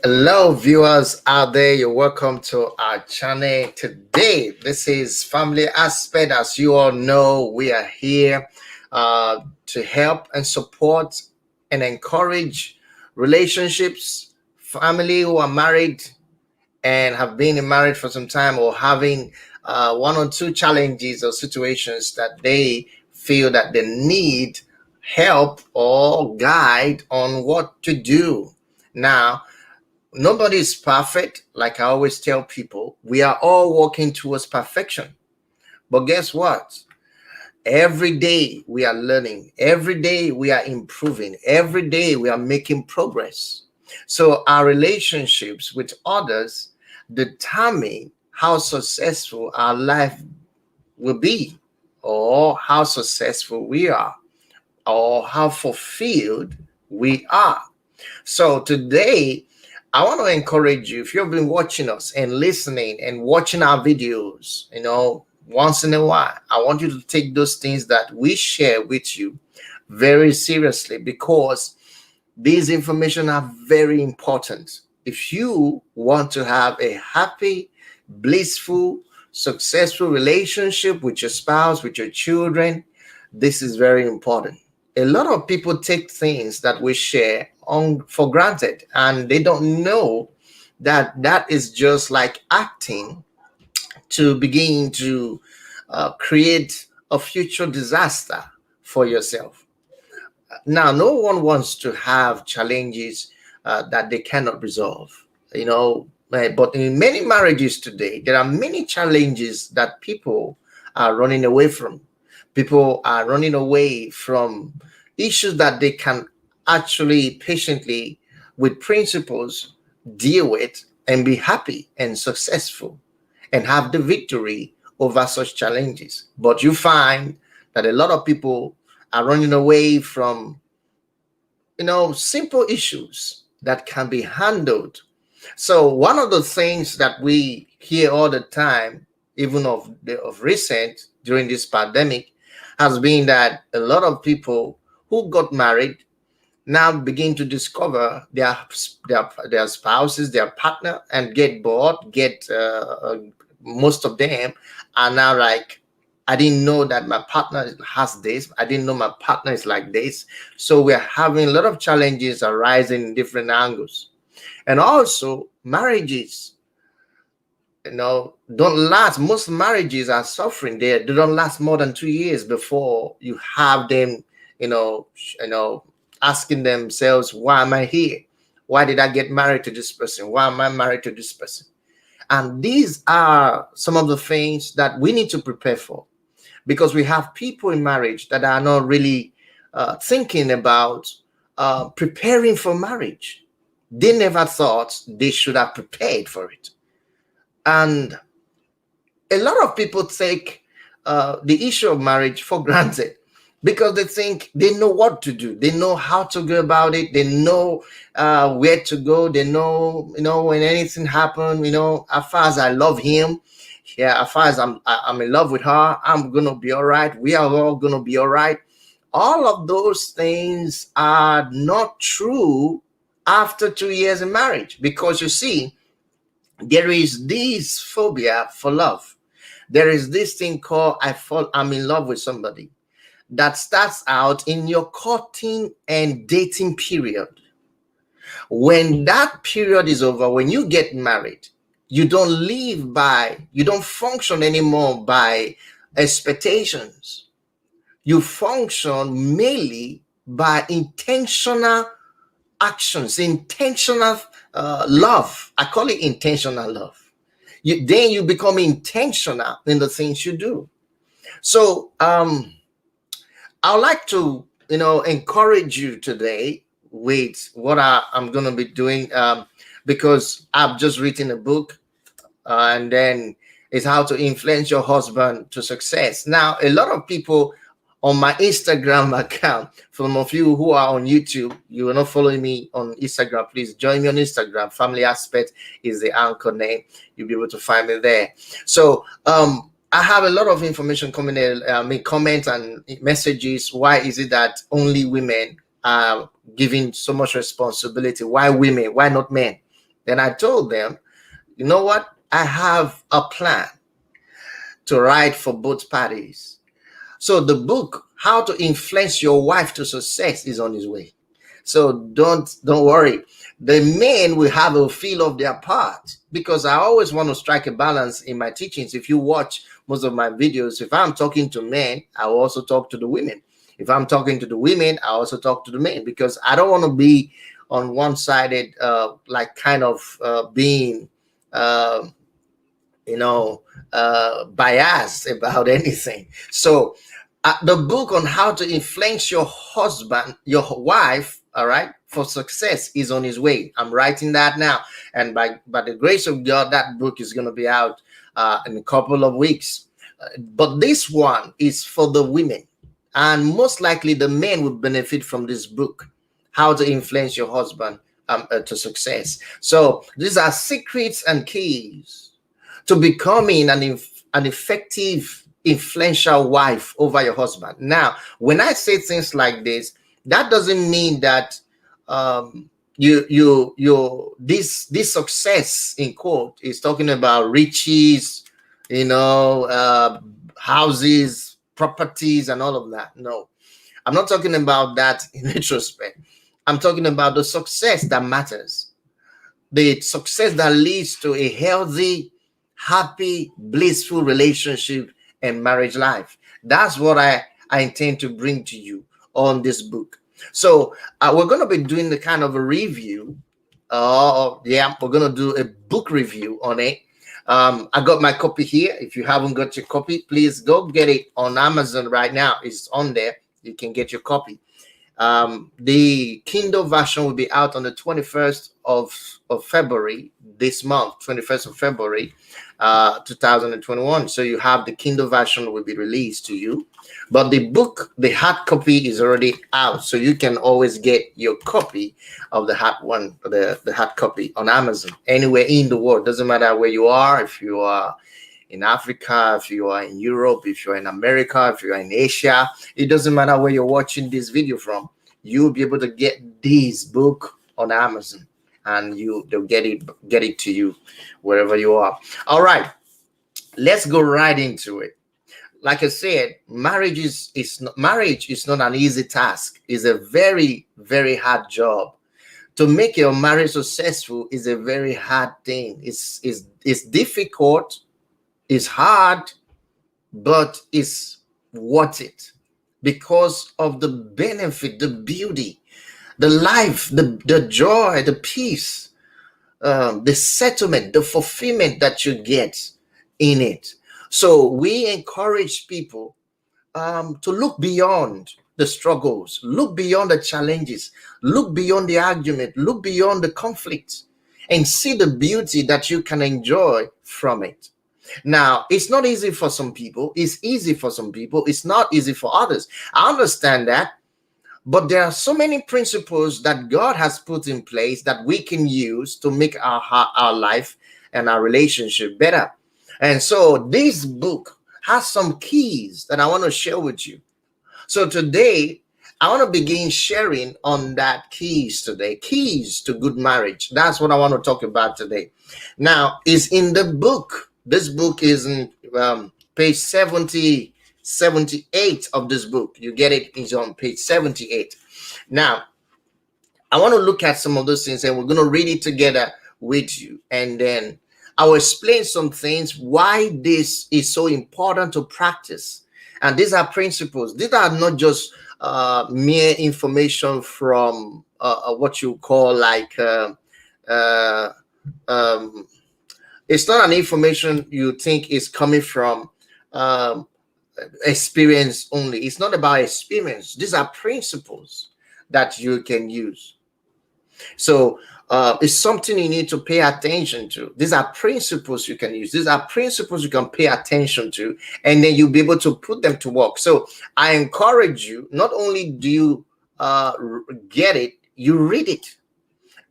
Hello, viewers out there. You're welcome to our channel today. This is Family Aspect. As you all know, we are here to help and support and encourage relationships, family who are married and have been in marriage for some time or having one or two challenges or situations that they feel that they need help or guide on what to do. Now, nobody is perfect. Like I always tell people, we are all working towards perfection. But guess what? Every day we are learning. Every day we are improving. Every day we are making progress. So our relationships with others determine how successful our life will be, or how successful we are, or how fulfilled we are. So today, I want to encourage you, if you've been watching us and listening and watching our videos, once in a while, I want you to take those things that we share with you very seriously, because these information are very important. If you want to have a happy, blissful, successful relationship with your spouse, with your children, this is very important. A lot of people take things that we share on for granted, and they don't know that that is just like acting to begin to create a future disaster for yourself. Now, no one wants to have challenges that they cannot resolve, but in many marriages today, there are many challenges that people are running away from. People are running away from issues that they can actually patiently, with principles, deal with and be happy and successful and have the victory over such challenges. But you find that a lot of people are running away from, simple issues that can be handled. So one of the things that we hear all the time, even of recent during this pandemic, has been that a lot of people who got married now begin to discover their spouses, their partner, and get bored. Most of them are now like, I didn't know that my partner has this. I didn't know my partner is like this. So we're having a lot of challenges arising in different angles. And also marriages, don't last. Most marriages are suffering. They don't last more than 2 years before you have them, asking themselves, why am I here? Why did I get married to this person? Why am I married to this person? And these are some of the things that we need to prepare for, because we have people in marriage that are not really thinking about preparing for marriage. They never thought they should have prepared for it. And a lot of people take the issue of marriage for granted, because they think they know what to do. They know how to go about it. They know where to go. They know, when anything happens, as far as I love him, as far as I'm in love with her, I'm going to be all right. We are all going to be all right. All of those things are not true after 2 years in marriage, because you see, there is this phobia for love. There is this thing called I'm in love with somebody, that starts out in your courting and dating period. When that period is over, when you get married, you don't function anymore by expectations. You function mainly by intentional actions, intentional love. I call it intentional love. Then you become intentional in the things you do. So I'd like to, encourage you today with what I'm going to be doing, because I've just written a book, and then it's how to influence your husband to success. Now, a lot of people on my Instagram account, for some of you who are on YouTube, you are not following me on Instagram, please join me on Instagram. Family Aspect is the anchor name. You'll be able to find me there. So, I have a lot of information coming in, comments and messages. Why is it that only women are given so much responsibility? Why women? Why not men? Then I told them, you know what? I have a plan to write for both parties. So the book, How to Influence Your Wife to Success, is on its way. So don't worry. The men will have a feel of their part, because I always want to strike a balance in my teachings. If you watch most of my videos, if I'm talking to men, I will also talk to the women. If I'm talking to the women, I also talk to the men, because I don't want to be on one-sided, like kind of being uh, you know, biased about anything. So, the book on how to influence your husband, your wife, all right, for success is on its way. I'm writing that now, and by the grace of God, that book is going to be out in a couple of weeks. But this one is for the women, and most likely the men will benefit from this book, How to Influence Your Husband to Success. So these are secrets and keys to becoming an effective, influential wife over your husband. Now, when I say things like this, that doesn't mean that this success in quote is talking about riches, houses, properties, and all of that. No, I'm not talking about that in retrospect. I'm talking about the success that matters, the success that leads to a healthy, happy, blissful relationship and marriage life. That's what I intend to bring to you on this book. So we're going to be doing the kind of a review. We're going to do a book review on it. I got my copy here. If you haven't got your copy, please go get it on Amazon right now. It's on there. You can get your copy. The Kindle version will be out on the 21st of February this month, 21st of February, 2021. So you have the Kindle version will be released to you, but the book, the hard copy, is already out. So you can always get your copy of the hard one, the hard copy on Amazon anywhere in the world. Doesn't matter where you are. If you are in Africa, if you are in Europe, if you're in America, if you're in Asia, it doesn't matter where you're watching this video from. You'll be able to get this book on Amazon, and they'll get it to you wherever you are. All right, let's go right into it. Like I said, marriage is not an easy task. It's a very, very hard job. To make your marriage successful is a very hard thing. It's difficult. It's hard, but it's worth it because of the benefit, the beauty, the life, the joy, the peace, the settlement, the fulfillment that you get in it. So we encourage people to look beyond the struggles, look beyond the challenges, look beyond the argument, look beyond the conflict, and see the beauty that you can enjoy from it. Now, it's not easy for some people. It's easy for some people. It's not easy for others. I understand that. But there are so many principles that God has put in place that we can use to make our life and our relationship better. And so this book has some keys that I want to share with you. So today, I want to begin sharing on that keys today. Keys to good marriage. That's what I want to talk about today. Now, is in the book. This book is in page 78 of this book. You get it, it's on page 78. Now, I want to look at some of those things, and we're going to read it together with you. And then I will explain some things, why this is so important to practice. And these are principles. These are not just mere information from what you call like it's not an information you think is coming from experience only. It's not about experience. These are principles that you can use. So it's something you need to pay attention to. These are principles you can use. These are principles you can pay attention to, and then you'll be able to put them to work. So I encourage you, not only do you get it, you read it,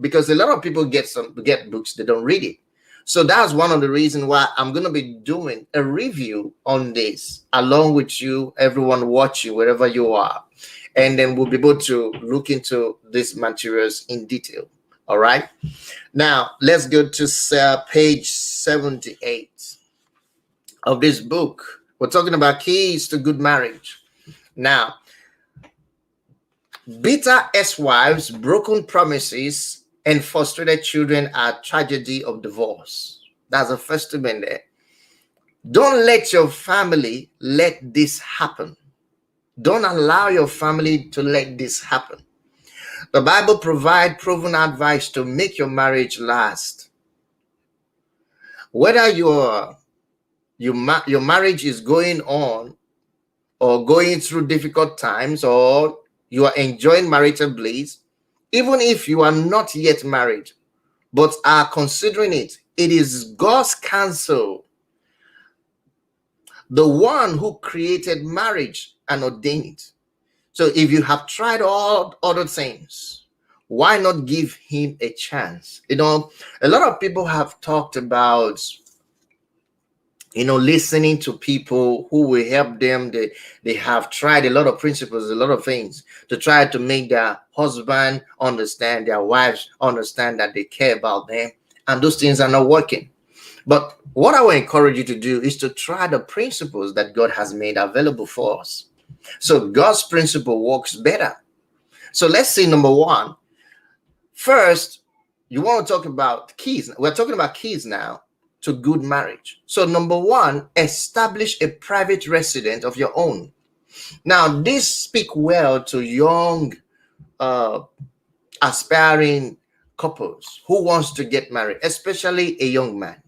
because a lot of people get books, they don't read it. So that's one of the reasons why I'm going to be doing a review on this along with you, everyone watching, wherever you are. And then we'll be able to look into these materials in detail. All right. Now, let's go to page 78 of this book. We're talking about keys to good marriage. Now, bitter ex-wives, broken promises, and frustrated children are tragedy of divorce. That's the first statement there. Don't let your family let this happen. Don't allow your family to let this happen. The Bible provides proven advice to make your marriage last. Whether your marriage is going on or going through difficult times, or you are enjoying marital bliss, even if you are not yet married but are considering it, it is God's counsel, the one who created marriage and ordained it. So if you have tried all other things, why not give him a chance? A lot of people have talked about, listening to people who will help them. They have tried a lot of principles, a lot of things to try to make their husband understand, their wives understand that they care about them. And those things are not working. But what I will encourage you to do is to try the principles that God has made available for us. So God's principle works better. So let's see, number one. First, you want to talk about keys. We're talking about keys now to good marriage. So number one, establish a private residence of your own. Now, this speaks well to young, aspiring couples who wants to get married, especially a young man.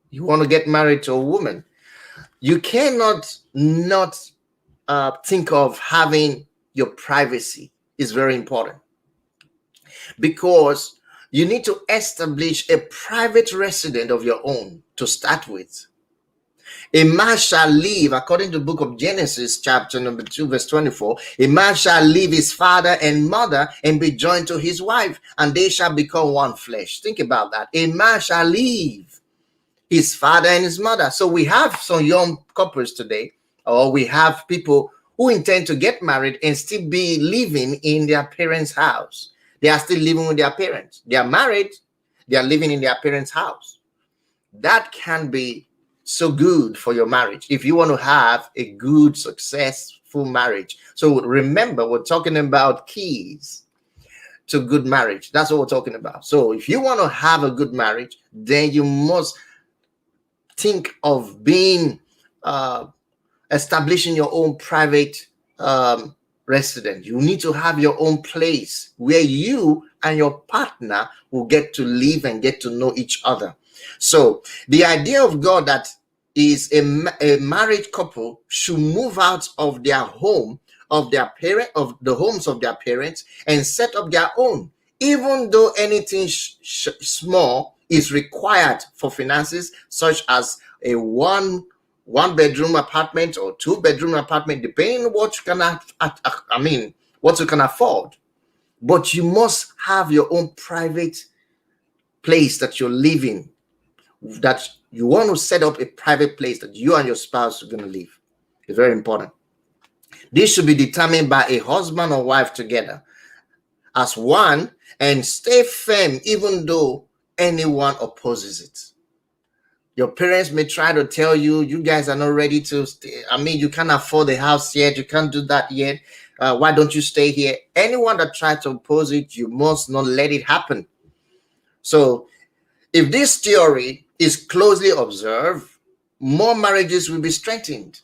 You want to get married to a woman. You cannot not think of having your privacy. Is very important, because you need to establish a private residence of your own to start with. A man shall leave, according to the book of Genesis, chapter number 2, verse 24, a man shall leave his father and mother and be joined to his wife, and they shall become one flesh. Think about that. A man shall leave his father and his mother. So we have some young couples today, or we have people who intend to get married and still be living in their parents' house. They are still living with their parents. They are married. They are living in their parents' house. That can be so good for your marriage if you want to have a good, successful marriage. So remember, we're talking about keys to good marriage. That's what we're talking about. So if you want to have a good marriage, then you must think of being establishing your own private residence. You need to have your own place where you and your partner will get to live and get to know each other. So the idea of God that is a married couple should move out of their home, of their parent, of the homes of their parents, and set up their own, even though anything small is required for finances, such as a one bedroom apartment or 2-bedroom apartment, depending on what you can what you can afford. But you must have your own private place that you're living, that you want to set up a private place that you and your spouse are going to live. It's very important. This should be determined by a husband or wife together as one, and stay firm even though anyone opposes it. Your parents may try to tell you, you guys are not ready to stay. You can't afford the house yet. You can't do that yet. Why don't you stay here? Anyone that tries to oppose it, you must not let it happen. So if this theory is closely observed, more marriages will be strengthened,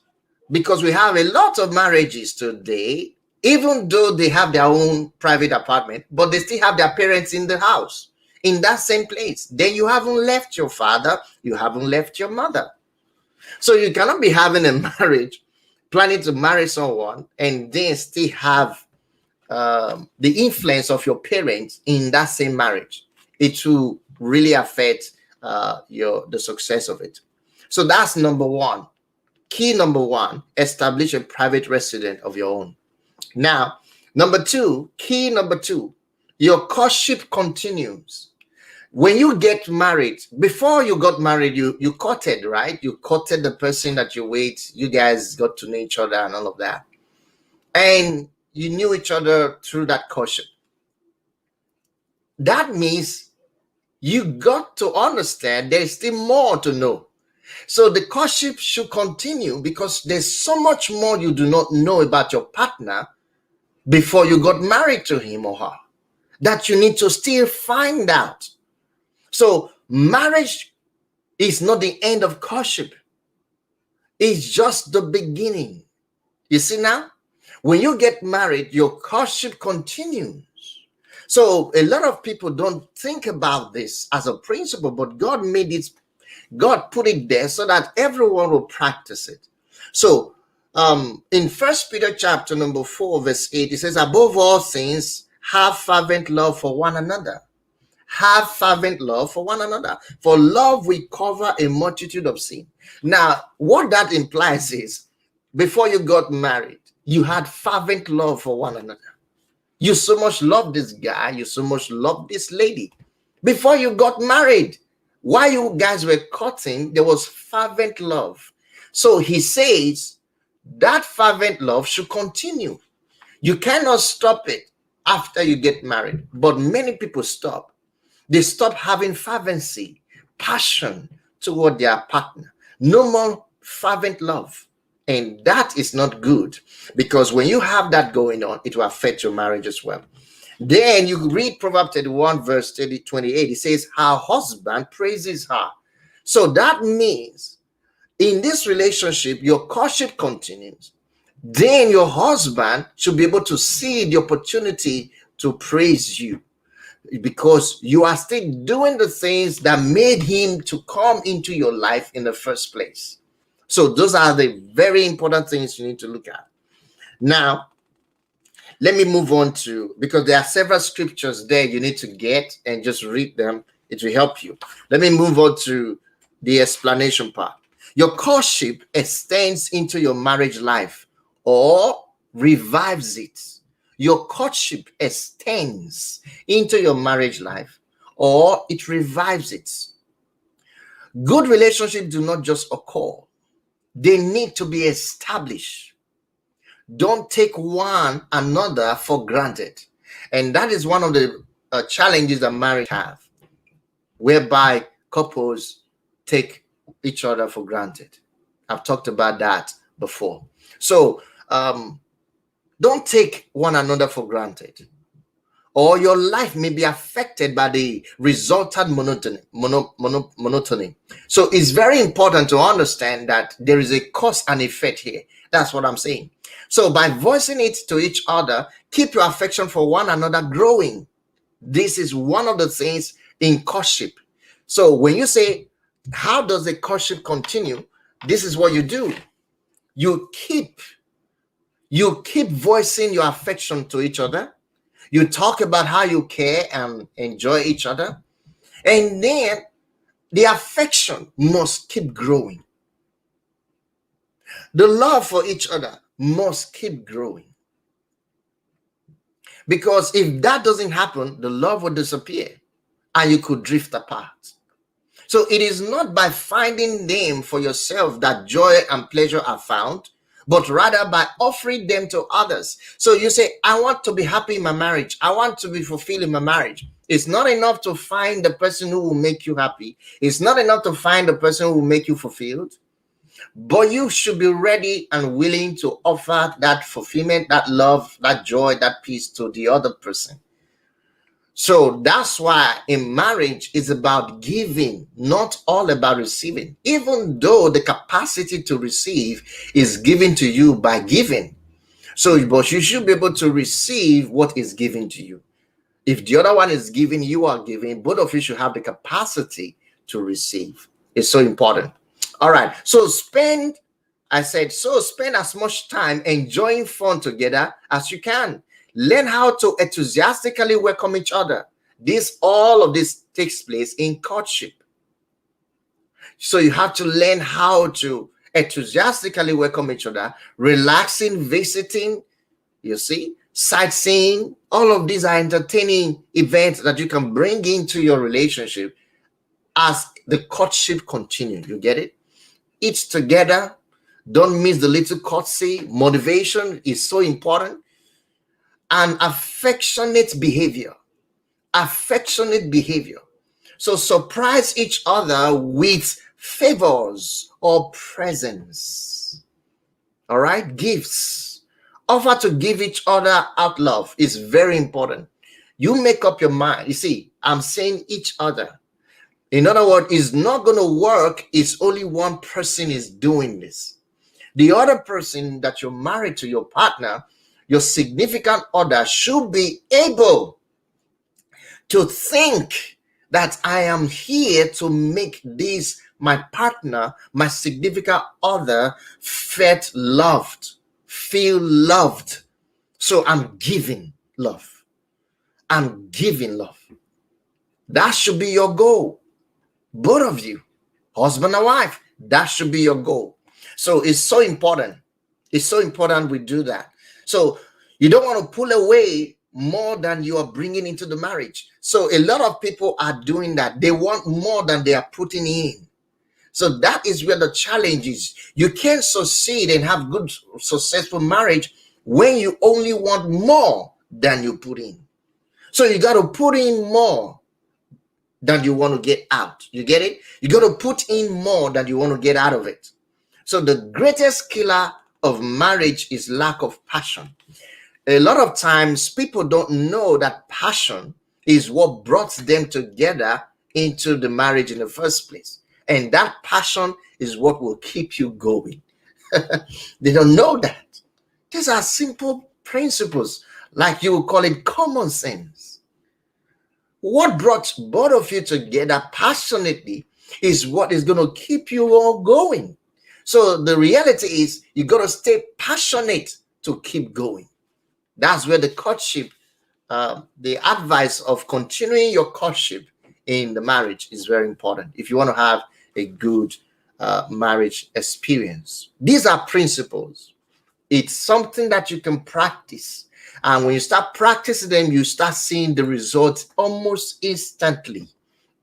because we have a lot of marriages today, even though they have their own private apartment, but they still have their parents in the house, in that same place. Then you haven't left your father, you haven't left your mother. So you cannot be having a marriage, planning to marry someone, and then still have the influence of your parents in that same marriage. It will really affect the success of it. So that's number one. Key number one, establish a private residence of your own. Now, key number two, your courtship continues. When you get married, before you got married, you courted, right? You courted the person that you wait. You guys got to know each other and all of that. And you knew each other through that courtship. that means you got to understand there's still more to know. So the courtship should continue because there's so much more you do not know about your partner before you got married to him or her that you need to still find out. So marriage is not the end of courtship. It's just the beginning. You see now? When you get married, your courtship continues. So a lot of people don't think about this as a principle, but God put it there so that everyone will practice it. So in First Peter chapter number 4, verse 8, it says, above all things, have fervent love for one another. Have fervent love for one another. For love will cover a multitude of sin. Now, what that implies is, before you got married, you had fervent love for one another. You so much love this guy, you so much love this lady. Before you got married, while you guys were courting, there was fervent love. So he says that fervent love should continue. You cannot stop it after you get married, but many people stop. They stop having fervency, passion toward their partner. No more fervent love. And that is not good, because when you have that going on, it will affect your marriage as well. Then you read Proverbs 31, verse 28. It says, her husband praises her. So that means in this relationship, your courtship continues. Then your husband should be able to see the opportunity to praise you, because you are still doing the things that made him to come into your life in the first place. So those are the very important things you need to look at. Now, let me move on to, because there are several scriptures there you need to get and just read them. It will help you. Let me move on to the explanation part. Your courtship extends into your marriage life or revives it. Your courtship extends into your marriage life or it revives it. Good relationships do not just occur. They need to be established. Don't take one another for granted. And that is one of the challenges that marriage have, whereby couples take each other for granted. I've talked about that before. So don't take one another for granted, or your life may be affected by the resultant monotony. So it's very important to understand that there is a cause and effect here. That's what I'm saying. So by voicing it to each other, keep your affection for one another growing. This is one of the things in courtship. So when you say, how does the courtship continue? This is what you do. You keep voicing your affection to each other. You talk about how you care and enjoy each other. And then the affection must keep growing. The love for each other must keep growing. Because if that doesn't happen, the love will disappear and you could drift apart. So it is not by finding them for yourself that joy and pleasure are found, but rather by offering them to others. So you say, I want to be happy in my marriage. I want to be fulfilled in my marriage. It's not enough to find the person who will make you happy. It's not enough to find the person who will make you fulfilled. But you should be ready and willing to offer that fulfillment, that love, that joy, that peace to the other person. So that's why in marriage it's about giving, not all about receiving, even though the capacity to receive is given to you by giving. So, but you should be able to receive what is given to you. If the other one is giving, you are giving, both of you should have the capacity to receive. It's so important. All right. So spend as much time enjoying fun together as you can. Learn how to enthusiastically welcome each other. All of this takes place in courtship. So you have to learn how to enthusiastically welcome each other, relaxing, visiting, you see, sightseeing. All of these are entertaining events that you can bring into your relationship as the courtship continues. You get it? Eat together. Don't miss the little courtesy. Motivation is so important. And affectionate behavior. affectionate behavior. So surprise each other with favors or presents. All right, gifts. Offer to give each other out love is very important. You make up your mind. You see, I'm saying each other. In other words, it's not going to work if only one person is doing this. The other person that you're married to, your partner, your significant other, should be able to think that I am here to make this my partner, my significant other, feel loved. So I'm giving love. I'm giving love. That should be your goal. Both of you, husband and wife, that should be your goal. So it's so important. It's so important we do that. So you don't want to pull away more than you are bringing into the marriage. So a lot of people are doing that. They want more than they are putting in. So that is where the challenge is. You can't succeed and have good, successful marriage when you only want more than you put in. So you got to put in more than you want to get out. You get it? You got to put in more than you want to get out of it. So the greatest killer of marriage is lack of passion. A lot of times people don't know that passion is what brought them together into the marriage in the first place. And that passion is what will keep you going. They don't know that. These are simple principles, like you would call it common sense. What brought both of you together passionately is what is going to keep you all going. So the reality is you got to stay passionate to keep going. That's where the courtship, the advice of continuing your courtship in the marriage is very important if you want to have a good marriage experience. These are principles. It's something that you can practice. And when you start practicing them, you start seeing the results almost instantly.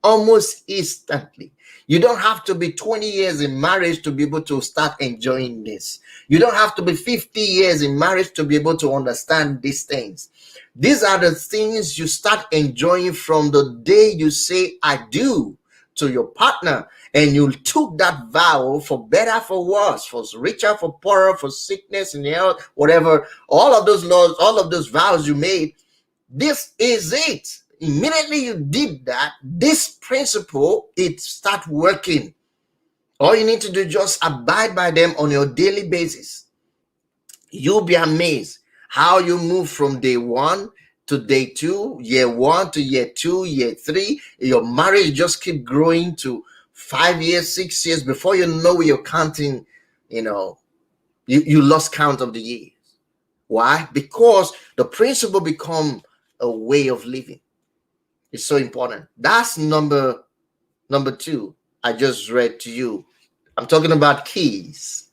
Almost instantly. You don't have to be 20 years in marriage to be able to start enjoying this. You don't have to be 50 years in marriage to be able to understand these things. These are the things you start enjoying from the day you say, I do, to your partner, and you took that vow for better, for worse, for richer, for poorer, for sickness and health, whatever, all of those laws, all of those vows you made. This is it. Immediately you did that, this principle, it start working. All you need to do is just abide by them on your daily basis. You'll be amazed how you move from day one to day two, year one to year two, year three. Your marriage just keep growing to 5 years, 6 years. Before you know, you're counting, you lost count of the years. Why? Because the principle become a way of living. It's so important. That's number two I just read to you. I'm talking about keys.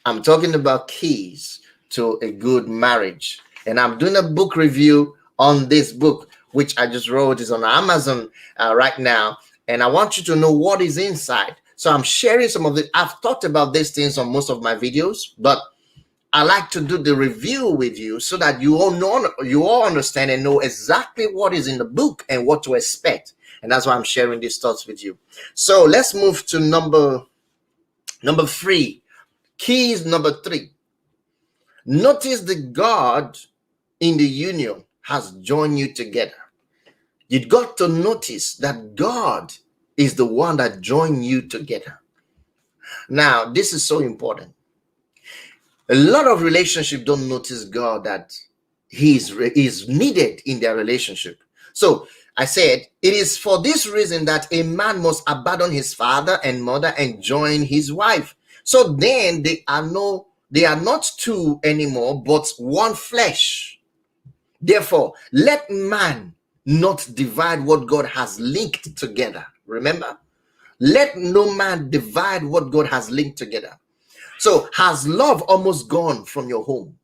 I'm talking about keys to a good marriage. And I'm doing a book review on this book, which I just wrote. Is on Amazon right now. And I want you to know what is inside. So I'm sharing some of it. I've talked about these things on most of my videos, but I like to do the review with you so that you all understand and know exactly what is in the book and what to expect. And that's why I'm sharing these thoughts with you. So let's move to number three. Keys number three. Notice the God in the union has joined you together. You got to notice that God is the one that joined you together. Now, this is so important. A lot of relationships don't notice God, that he is needed in their relationship. So I said, it is for this reason that a man must abandon his father and mother and join his wife. So then they are not two anymore, but one flesh. Therefore, let man not divide what God has linked together. Remember, let no man divide what God has linked together. So has love almost gone from your home?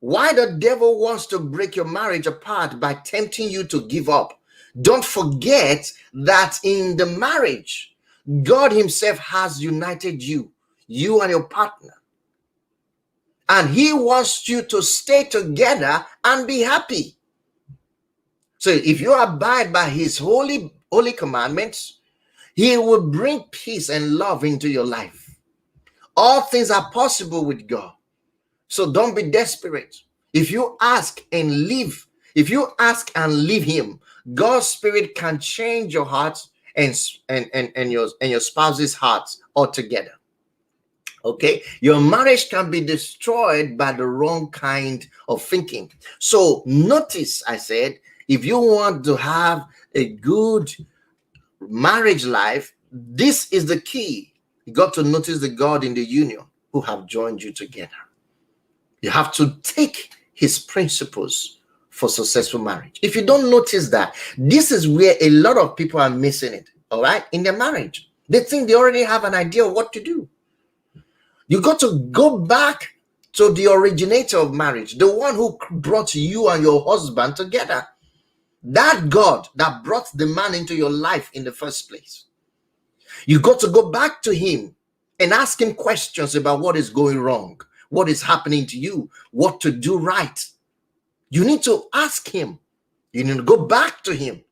Why the devil wants to break your marriage apart by tempting you to give up? Don't forget that in the marriage, God himself has united you and your partner. And he wants you to stay together and be happy. So if you abide by his holy commandments, he will bring peace and love into your life. All things are possible with God. So don't be desperate. If you ask and leave him, God's spirit can change your heart and your spouse's heart altogether. Okay, your marriage can be destroyed by the wrong kind of thinking. So notice, I said, if you want to have a good marriage life, this is the key. You got to notice the God in the union who have joined you together. You have to take his principles for successful marriage. If you don't notice that, this is where a lot of people are missing it. All right, in their marriage, they think they already have an idea of what to do. You got to go back to the originator of marriage, the one who brought you and your husband together. That God that brought the man into your life in the first place. You got to go back to him and ask him questions about what is going wrong, what is happening to you, what to do right. You need to ask him. You need to go back to him.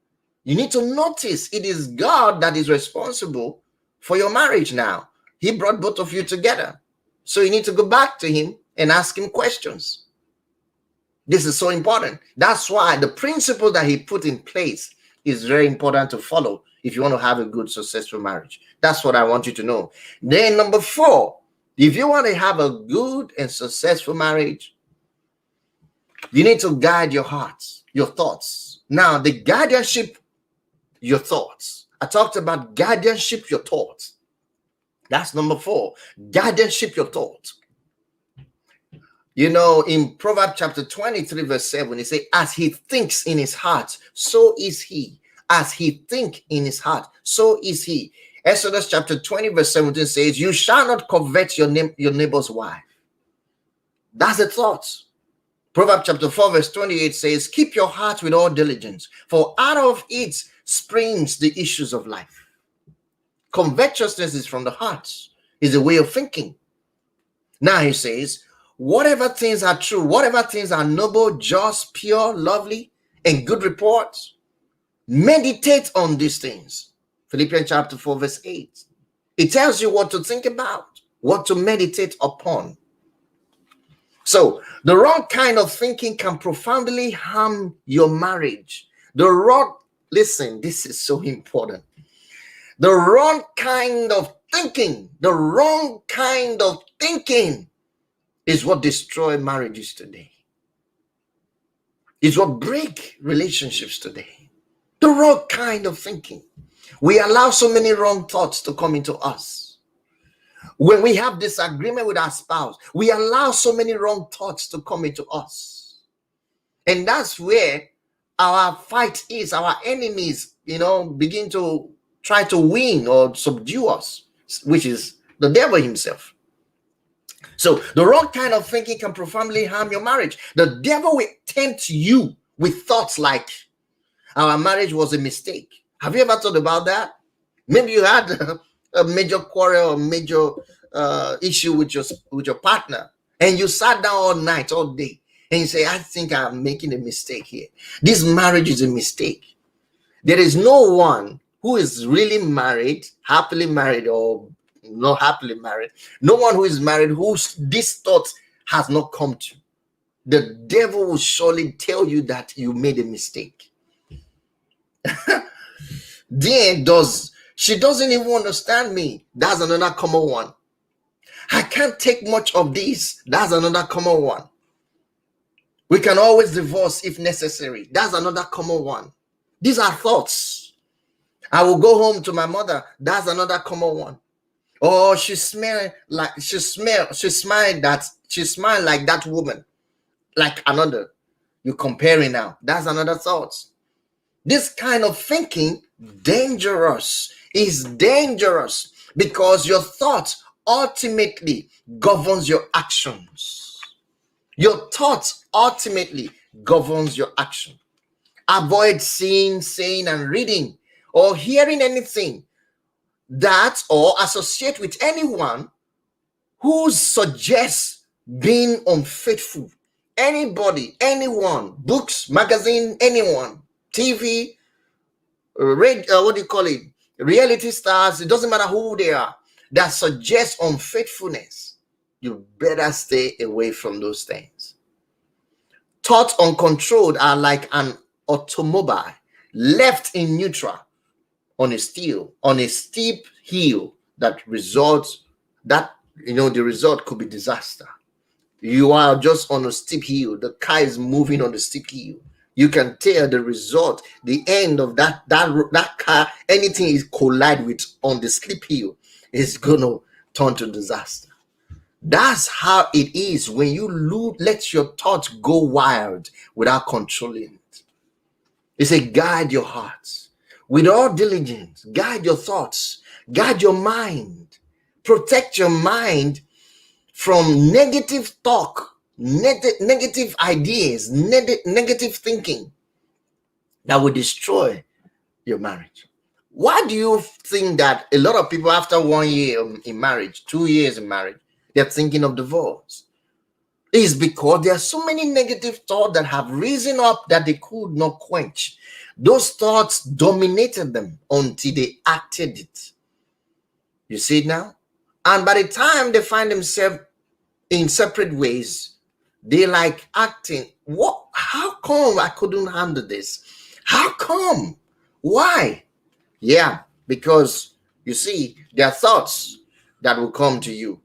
You need to notice it is God that is responsible for your marriage now. He brought both of you together. So you need to go back to him and ask him questions. This is so important. That's why the principle that he put in place is very important to follow if you want to have a good, successful marriage. That's what I want you to know. Then number 4, if you want to have a good and successful marriage, you need to guide your hearts, your thoughts. Now, the guardianship, your thoughts. I talked about guardianship, your thoughts. That's number 4. Guardianship, your thoughts. You know, in Proverbs chapter 23, verse 7, it says, as he thinks in his heart, so is he. As he think in his heart, so is he. Exodus chapter 20, verse 17 says, you shall not covet your neighbor's wife. That's the thought. Proverbs chapter 4, verse 28 says, keep your heart with all diligence, for out of it springs the issues of life. Covetousness is from the heart, is a way of thinking. Now he says, whatever things are true, whatever things are noble, just, pure, lovely, and good reports, meditate on these things. Philippians chapter 4, verse 8. It tells you what to think about, what to meditate upon. So the wrong kind of thinking can profoundly harm your marriage. Listen, this is so important. The wrong kind of thinking is what destroys marriages today. It's what breaks relationships today. The wrong kind of thinking. We allow so many wrong thoughts to come into us. When we have disagreement with our spouse, we allow so many wrong thoughts to come into us. And that's where our fight is. Our enemies, begin to try to win or subdue us, which is the devil himself. So the wrong kind of thinking can profoundly harm your marriage. The devil will tempt you with thoughts like, our marriage was a mistake. Have you ever thought about that? Maybe you had a major quarrel or major issue with your partner, and you sat down all night, all day, and you say, I think I'm making a mistake here. This marriage is a mistake. There is no one who is really married, happily married or not happily married, no one who is married whose this thought has not come to. The devil will surely tell you that you made a mistake. Then she doesn't even understand me. That's another common one. I can't take much of this. That's another common one. We can always divorce if necessary. That's another common one. These are thoughts. I will go home to my mother. That's another common one. Or she smiled like that woman, like another. You're comparing now. That's another thought. This kind of thinking is dangerous because your thought ultimately governs your actions. Your thoughts ultimately governs your action. Avoid seeing, saying, and reading or hearing anything that or associate with anyone who suggests being unfaithful. Anybody, anyone, books, magazine, anyone TV, what do you call it? Reality stars, it doesn't matter who they are, that suggest unfaithfulness. You better stay away from those things. Thoughts uncontrolled are like an automobile left in neutral on a steep hill that results that the result could be disaster. You are just on a steep hill. The car is moving on the steep hill. You can tell the result, the end of that car, anything is collide with on the steep hill is gonna turn to disaster. That's how it is when you let your thoughts go wild without controlling it. It's a guide your hearts with all diligence. Guide your thoughts. Guide your mind. Protect your mind from negative talk, negative ideas, negative thinking that will destroy your marriage. Why do you think that a lot of people after 1 year in marriage, 2 years in marriage, they're thinking of divorce? It's because there are so many negative thoughts that have risen up that they could not quench. Those thoughts dominated them until they acted it. You see it now? And by the time they find themselves in separate ways, they like acting, what? How come I couldn't handle this? How come? Why? Yeah, because you see, there are thoughts that will come to you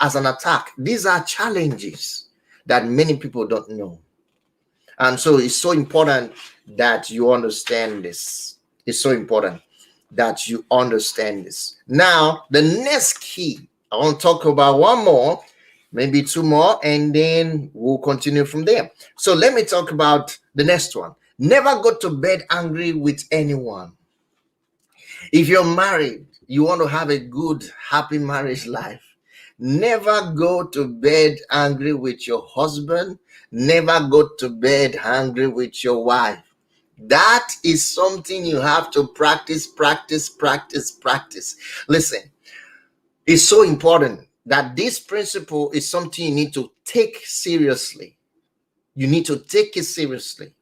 as an attack. These are challenges that many people don't know. And so it's so important that you understand this. It's so important that you understand this. Now, the next key, I want to talk about one more, maybe two more, and then we'll continue from there. So let me talk about the next one. Never go to bed angry with anyone. If you're married, you want to have a good, happy marriage life, never go to bed angry with your husband. Never go to bed angry with your wife. That is something you have to practice. Listen, it's so important that this principle is something you need to take seriously. You need to take it seriously.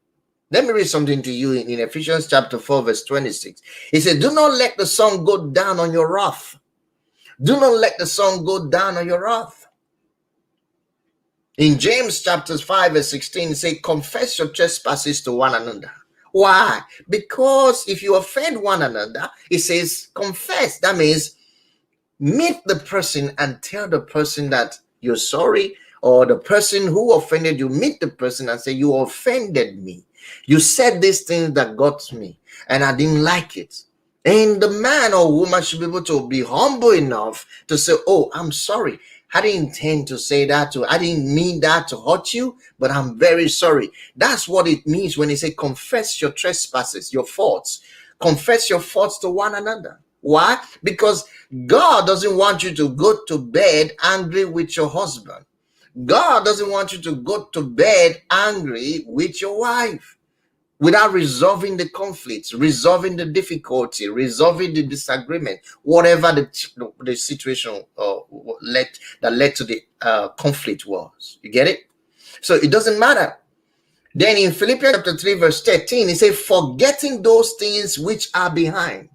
Let me read something to you in Ephesians chapter 4, verse 26. It says, do not let the sun go down on your wrath. Do not let the sun go down on your wrath. In James chapter 5, verse 16, it says, confess your trespasses to one another. Why? Because if you offend one another, it says confess. That means meet the person and tell the person that you're sorry, or the person who offended you, meet the person and say, you offended me. You said these things that got me and I didn't like it. And the man or woman should be able to be humble enough to say, oh, I'm sorry. I didn't intend to say that. I didn't mean that to hurt you, but I'm very sorry. That's what it means when they say confess your trespasses, your faults. Confess your faults to one another. Why? Because God doesn't want you to go to bed angry with your husband. God doesn't want you to go to bed angry with your wife without resolving the conflicts, resolving the difficulty, resolving the disagreement, whatever the situation that led to the conflict was. You get it? So it doesn't matter. Then in Philippians chapter 3, verse 13, he says, forgetting those things which are behind.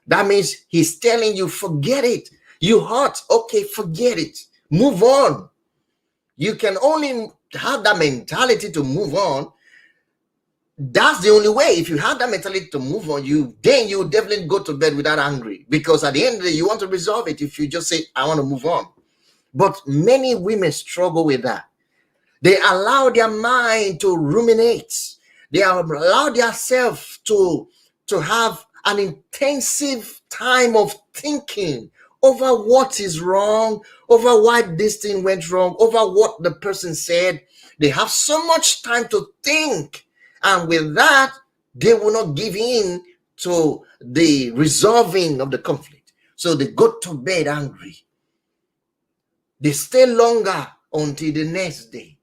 That means he's telling you, forget it. You hurt. Okay, forget it. Move on. You can only have that mentality to move on. That's the only way. If you have that mentality to move on, then you definitely go to bed without angry, because at the end of the day, you want to resolve it. If you just say, I want to move on. But many women struggle with that. They allow their mind to ruminate. They allow themselves to have an intensive time of thinking over what is wrong, over why this thing went wrong, over what the person said. They have so much time to think. And with that, they will not give in to the resolving of the conflict. So they go to bed angry. They stay longer until the next day.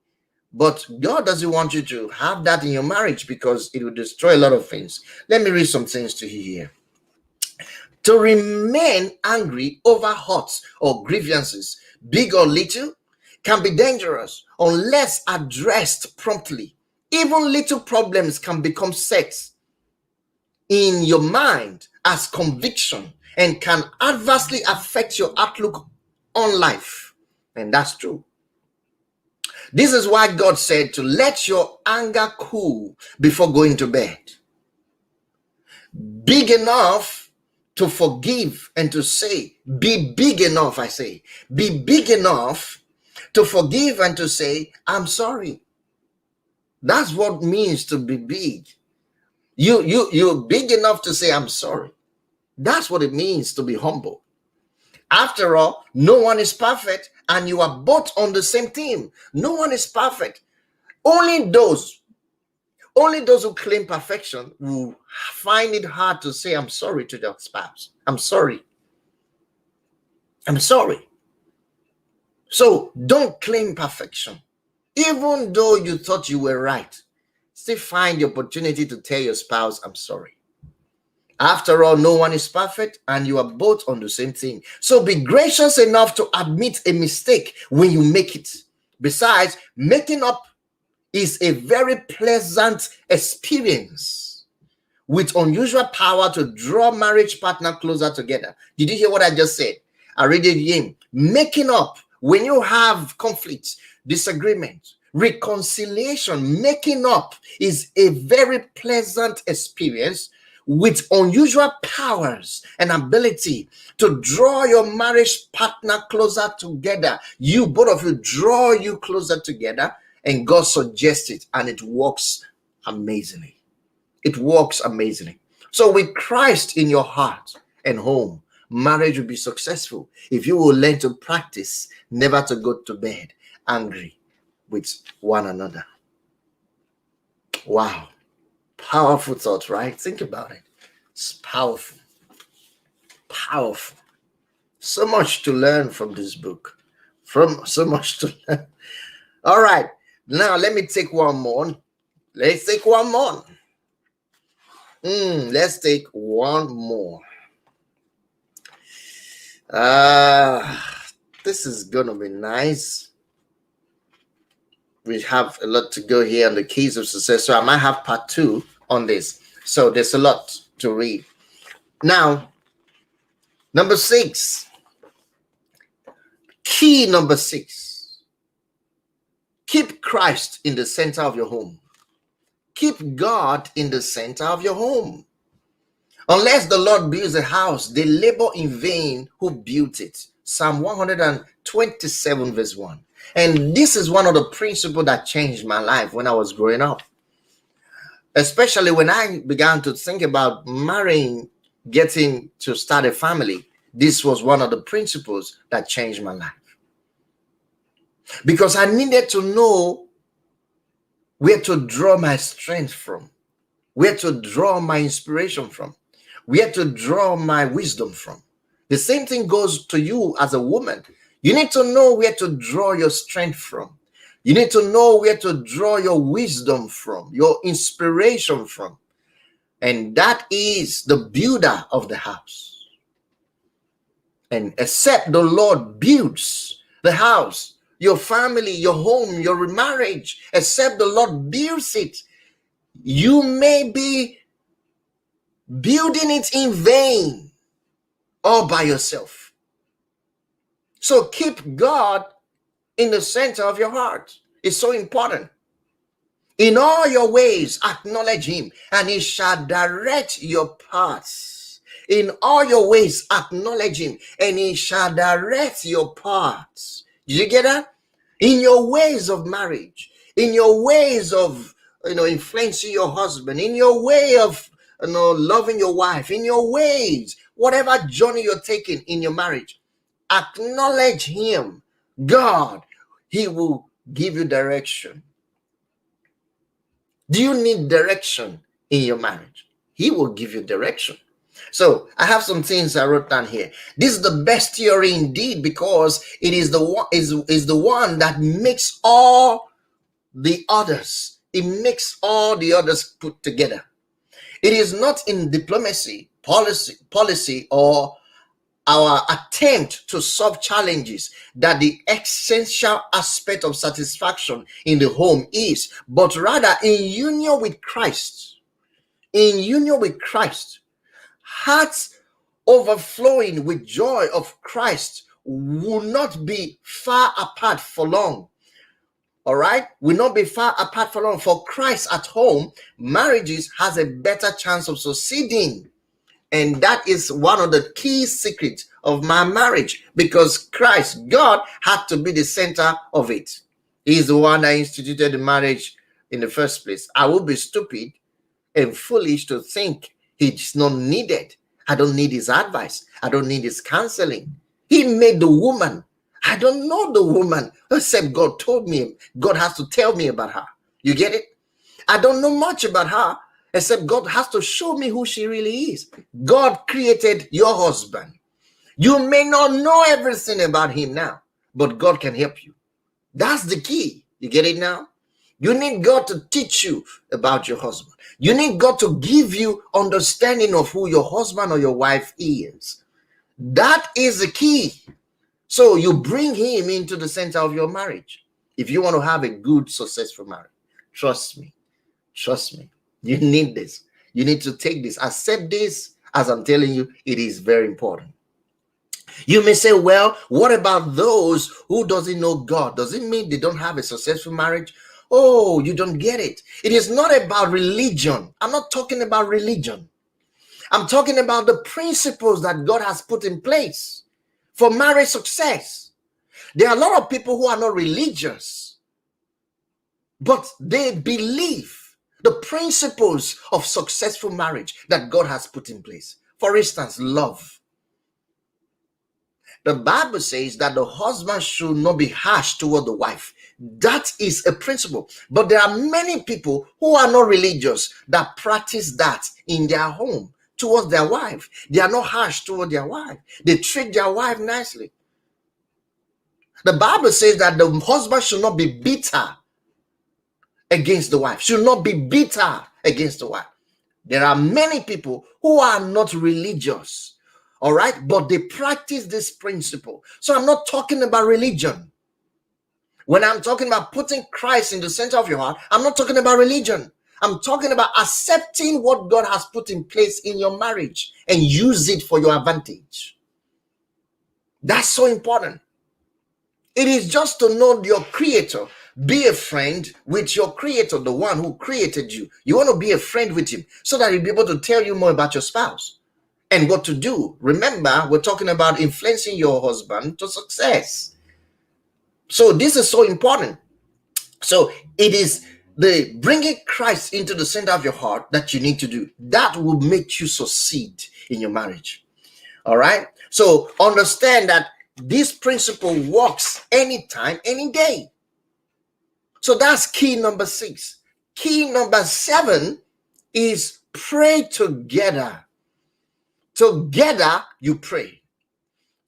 But God doesn't want you to have that in your marriage, because it will destroy a lot of things. Let me read some things to you here. To remain angry over hurts or grievances, big or little, can be dangerous unless addressed promptly Even little problems can become set in your mind as conviction and can adversely affect your outlook on life. And that's true. This is why God said to let your anger cool before going to bed. Big enough to forgive and to say, be big enough, I say. Be big enough to forgive and to say, I'm sorry. That's what it means to be big. You're big enough to say, I'm sorry. That's what it means to be humble. After all, no one is perfect, and you are both on the same team. No one is perfect. Only those who claim perfection will find it hard to say, I'm sorry to their spouse. I'm sorry. I'm sorry. So don't claim perfection. Even though you thought you were right, still find the opportunity to tell your spouse, I'm sorry. After all, no one is perfect, and you are both on the same team. So be gracious enough to admit a mistake when you make it. Besides, making up is a very pleasant experience with unusual power to draw marriage partner closer together. Did you hear what I just said? I read it again. Making up, when you have conflicts, disagreement, reconciliation, making up is a very pleasant experience with unusual powers and ability to draw your marriage partner closer together. You, both of you, draw you closer together, and God suggests it, and it works amazingly. It works amazingly. So with Christ in your heart and home, marriage will be successful if you will learn to practice never to go to bed angry with one another. Wow. Powerful thought, right? Think about it. It's powerful. Powerful. So much to learn from this book. So much to learn. All right. Now let me take one more. Let's take one more. Let's take one more. This is gonna be nice. We have a lot to go here on the keys of success, so I might have part 2 on this. So there's a lot to read. Now, number 6. Key number 6. Keep Christ in the center of your home. Keep God in the center of your home. Unless the Lord builds a house, they labor in vain who built it. Psalm 127 verse 1. And this is one of the principles that changed my life when I was growing up. Especially when I began to think about marrying, getting to start a family. This was one of the principles that changed my life. Because I needed to know where to draw my strength from, where to draw my inspiration from, where to draw my wisdom from. The same thing goes to you as a woman. You need to know where to draw your strength from. You need to know where to draw your wisdom from, your inspiration from. And that is the builder of the house. And except the Lord builds the house, your family, your home, your marriage, except the Lord builds it, you may be building it in vain all by yourself. So keep God in the center of your heart. It's so important. In all your ways, acknowledge him, and he shall direct your paths. In all your ways, acknowledge him, and he shall direct your paths. Did you get that? In your ways of marriage, in your ways of influencing your husband, in your way of loving your wife, in your ways, whatever journey you're taking in your marriage, acknowledge him, God. He will give you direction. Do you need direction in your marriage? He will give you direction. So I have some things I wrote down here. This is the best theory indeed, because it is the one is the one that makes all the others. It makes all the others put together. It is not in diplomacy, policy, or our attempt to solve challenges that the essential aspect of satisfaction in the home is, but rather in union with Christ. In union with Christ. Hearts overflowing with joy of Christ will not be far apart for long. All right? Will not be far apart for long. For Christ at home, marriages has a better chance of succeeding. And that is one of the key secrets of my marriage, because Christ, God, had to be the center of it. He's the one that instituted the marriage in the first place. I would be stupid and foolish to think he's not needed. I don't need his advice. I don't need his counseling. He made the woman. I don't know the woman, except God told me. God has to tell me about her. You get it? I don't know much about her, except God has to show me who she really is. God created your husband. You may not know everything about him now, but God can help you. That's the key. You get it now? You need God to teach you about your husband. You need God to give you understanding of who your husband or your wife is. That is the key. So you bring him into the center of your marriage. If you want to have a good, successful marriage, trust me. Trust me. You need this. You need to take this. Accept this. As I'm telling you, it is very important. You may say, well, what about those who doesn't know God? Does it mean they don't have a successful marriage? Oh, you don't get it. It is not about religion. I'm not talking about religion. I'm talking about the principles that God has put in place for marriage success. There are a lot of people who are not religious, but they believe the principles of successful marriage that God has put in place. For instance, love. The Bible says that the husband should not be harsh toward the wife. That is a principle. But there are many people who are not religious that practice that in their home towards their wife. They are not harsh toward their wife. They treat their wife nicely. The Bible says that the husband should not be bitter against the wife, should not be bitter against the wife. There are many people who are not religious, all right, but they practice this principle. So I'm not talking about religion. When I'm talking about putting Christ in the center of your heart, I'm not talking about religion. I'm talking about accepting what God has put in place in your marriage and use it for your advantage. That's so important. It is just to know your creator. Be a friend with your creator, the one who created you. You want to be a friend with him so that he'll be able to tell you more about your spouse and what to do. Remember, we're talking about influencing your husband to success. So this is so important. So it is the bringing Christ into the center of your heart that you need to do. That will make you succeed in your marriage. All right. So understand that this principle works anytime, any day. So that's key number 6. Key number 7 is pray together. Together you pray.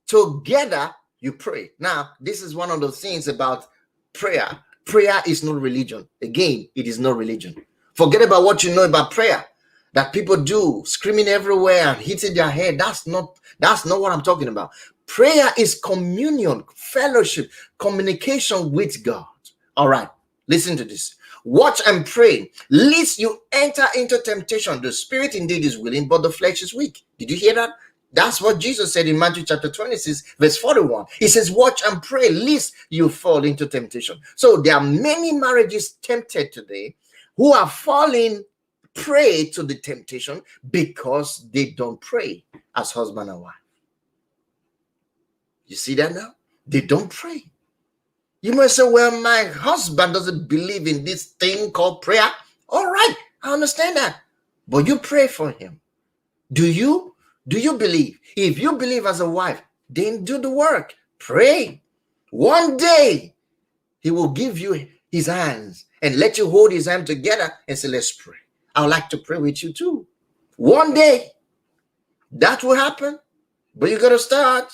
Together you pray. Now, this is one of the things about prayer. Prayer is not religion. Again, it is not religion. Forget about what you know about prayer that people do, screaming everywhere and hitting their head. That's not what I'm talking about. Prayer is communion, fellowship, communication with God. All right, listen to this. Watch and pray, lest you enter into temptation. The spirit indeed is willing, but the flesh is weak. Did you hear that? That's what Jesus said in Matthew chapter 26, verse 41. He says, watch and pray, lest you fall into temptation. So there are many marriages tempted today who are falling prey to the temptation because they don't pray as husband and wife. You see that now? They don't pray. You might say, well, my husband doesn't believe in this thing called prayer. All right, I understand that. But you pray for him. Do you? Do you believe? If you believe as a wife, then do the work. Pray. One day, he will give you his hands and let you hold his hand together and say, let's pray. I would like to pray with you too. One day, that will happen. But you got to start.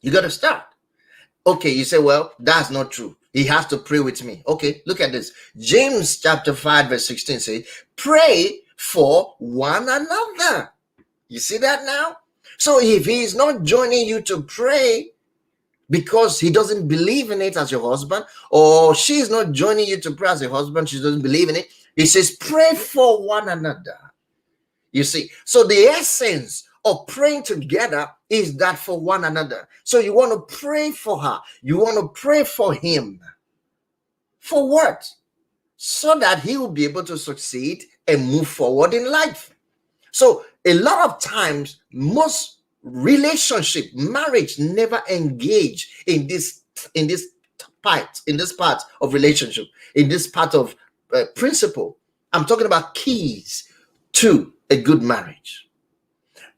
You got to start. Okay, you say, well, that's not true. He has to pray with me. Okay, look at this. James chapter 5, verse 16 says, pray for one another. You see that now? So if he is not joining you to pray because he doesn't believe in it as your husband, or she is not joining you to pray as a husband, she doesn't believe in it, he says, pray for one another. You see, so the essence of praying together is that for one another. So you want to pray for her, you want to pray for him. For what? So that he will be able to succeed and move forward in life. So a lot of times, most relationship, marriage never engage in this part of relationship, in this part of principle. I'm talking about keys to a good marriage.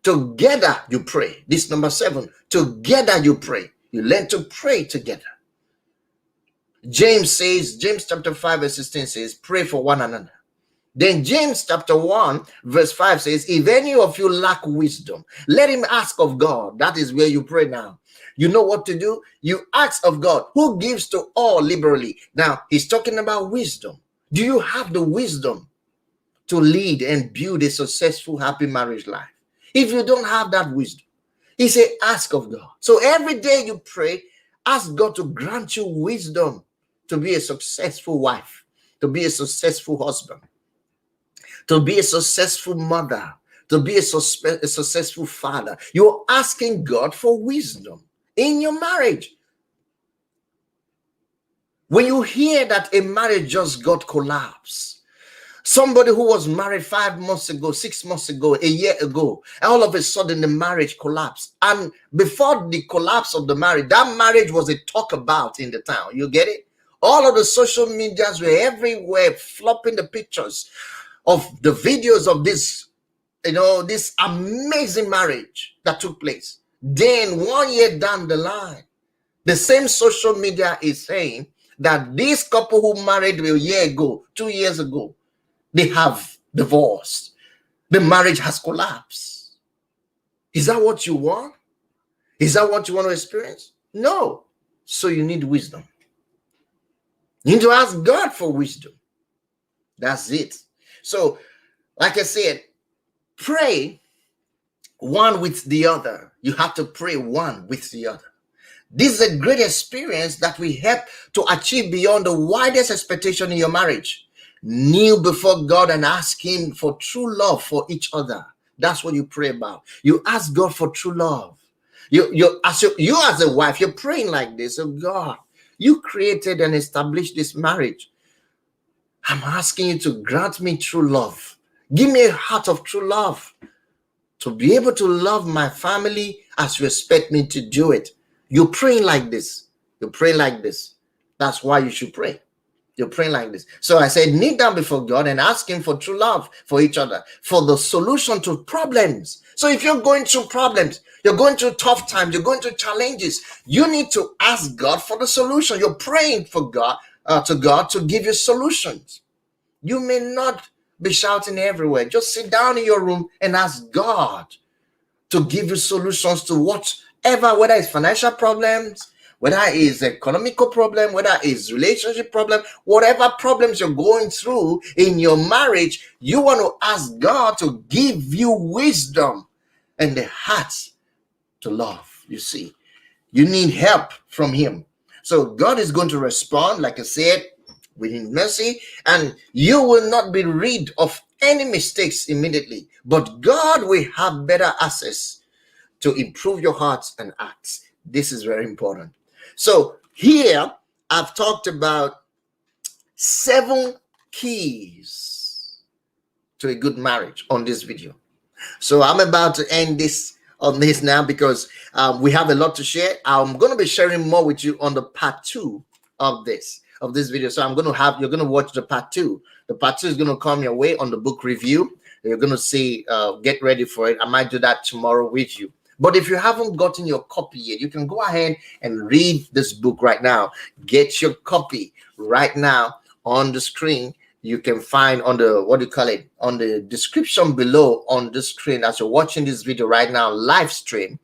Together you pray. This number 7. Together you pray. You learn to pray together. James chapter 5 verse 16 says, pray for one another. Then James chapter 1 verse 5 says, if any of you lack wisdom, let him ask of God. That is where you pray now. You know what to do? You ask of God, who gives to all liberally. Now, he's talking about wisdom. Do you have the wisdom to lead and build a successful, happy marriage life? If you don't have that wisdom, he said, ask of God. So every day you pray, ask God to grant you wisdom to be a successful wife, to be a successful husband, to be a successful mother, to be a successful father. You're asking God for wisdom in your marriage. When you hear that a marriage just got collapsed, somebody who was married 5 months ago, 6 months ago, a year ago, all of a sudden the marriage collapsed. And before the collapse of the marriage, that marriage was a talk about in the town. You get it? All of the social medias were everywhere, flopping the pictures of the videos of this, this amazing marriage that took place. Then 1 year down the line, the same social media is saying that this couple who married a year ago, 2 years ago, they have divorced. The marriage has collapsed. Is that what you want? Is that what you want to experience? No. So you need wisdom. You need to ask God for wisdom. That's it. So, like I said, pray one with the other. You have to pray one with the other. This is a great experience that will help to achieve beyond the widest expectation in your marriage. Kneel before God and ask him for true love for each other. That's what you pray about. You ask God for true love. You as a wife, you're praying like this. Oh God, you created and established this marriage. I'm asking you to grant me true love. Give me a heart of true love to be able to love my family as you expect me to do it. You're praying like this. You're praying like this. That's why you should pray. You're praying like this. So I said, kneel down before God and ask him for true love for each other, for the solution to problems. So if you're going through problems, you're going through tough times, you're going through challenges, you need to ask God for the solution. You're praying for God, to God to give you solutions. You may not be shouting everywhere. Just sit down in your room and ask God to give you solutions to whatever, whether it's financial problems, whether it's economical problem, whether it's relationship problem, whatever problems you're going through in your marriage, you want to ask God to give you wisdom and the heart to love. You see, you need help from him. So God is going to respond, like I said, with his mercy, and you will not be rid of any mistakes immediately, but God will have better access to improve your hearts and acts. This is very important. So here I've talked about 7 keys to a good marriage on this video. So I'm about to end this on this now because we have a lot to share. I'm going to be sharing more with you on the part 2 of this video. So you're going to watch the part 2. The part 2 is going to come your way on the book review. You're going to see, get ready for it. I might do that tomorrow with you. But if you haven't gotten your copy yet, you can go ahead and read this book right now. Get your copy right now on the screen. You can find on the, on the description below on the screen as you're watching this video right now, live stream.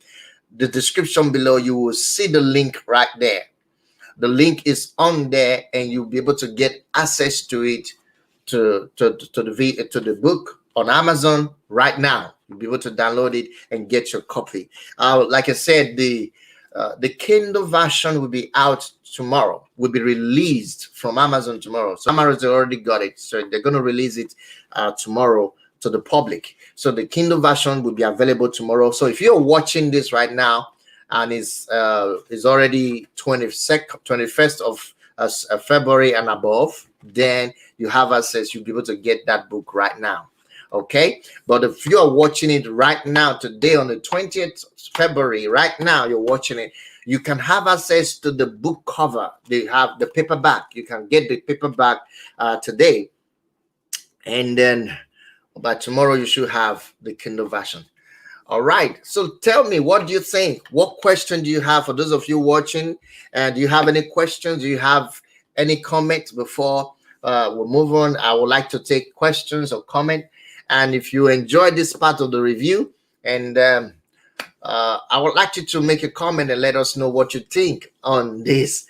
The description below, you will see the link right there. The link is on there and you'll be able to get access to it, to the book on Amazon right now. You'll be able to download it and get your copy. Like I said, the Kindle version will be out tomorrow. Will be released from Amazon tomorrow. So Amazon already got it. So they're going to release it tomorrow to the public. So the Kindle version will be available tomorrow. So if you're watching this right now and it's already 21st of February and above, then you have access. You'll be able to get that book right now. Okay, but if you are watching it right now, today on the 20th February, right now you're watching it, you can have access to the book cover. They have the paperback. You can get the paperback today, and then by tomorrow you should have the Kindle version. All right, so tell me, what do you think? What question do you have for those of you watching? And do you have any questions? Do you have any comments before we'll move on? I would like to take questions or comment. And if you enjoyed this part of the review, and I would like you to make a comment and let us know what you think on this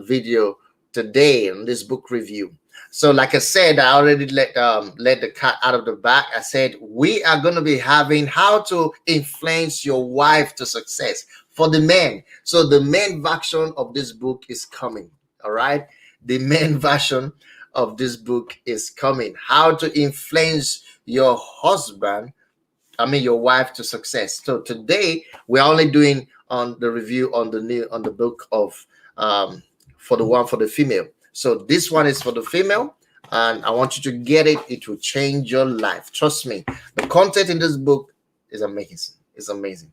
video today, on this book review. So like I said, I already let the cat out of the bag. I said we are going to be having how to influence your wife to success for the men. So the men version of this book is coming. All right. The men version of this book is coming. How to influence your husband, your wife to success. So today we're only doing on the review on the book of for the female. So this one is for the female, and I want you to get it. It will change your life. Trust me. The content in this book is amazing. It's amazing.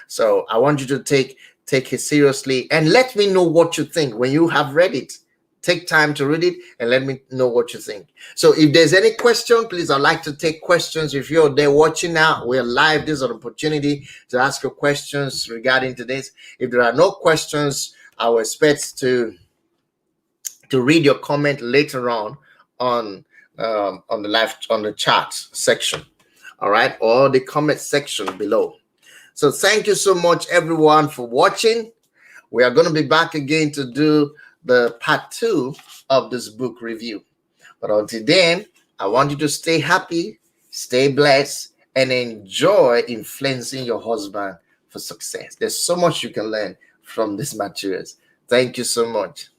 So I want you to take it seriously and let me know what you think when you have read it. Take time to read it and let me know what you think. So if there's any question, please, I'd like to take questions. If you're there watching now, we're live. This is an opportunity to ask your questions regarding to this. If there are no questions, I will expect to read your comment later on the live, on the chat section. All right, or the comment section below. So thank you so much, everyone, for watching. We are going to be back again to do the part 2 of this book review. But until then, I want you to stay happy, stay blessed, and enjoy influencing your husband for success. There's so much you can learn from these materials. Thank you so much.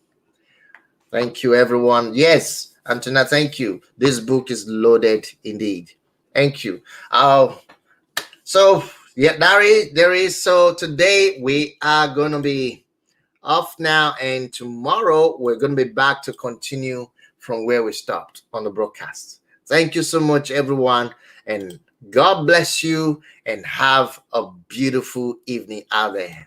Thank you, everyone. Yes, Antonia, thank you. This book is loaded indeed. Thank you. So yeah, there is. So today we are going to be off now, and tomorrow we're going to be back to continue from where we stopped on the broadcast. Thank you so much, everyone, and God bless you, and have a beautiful evening out there.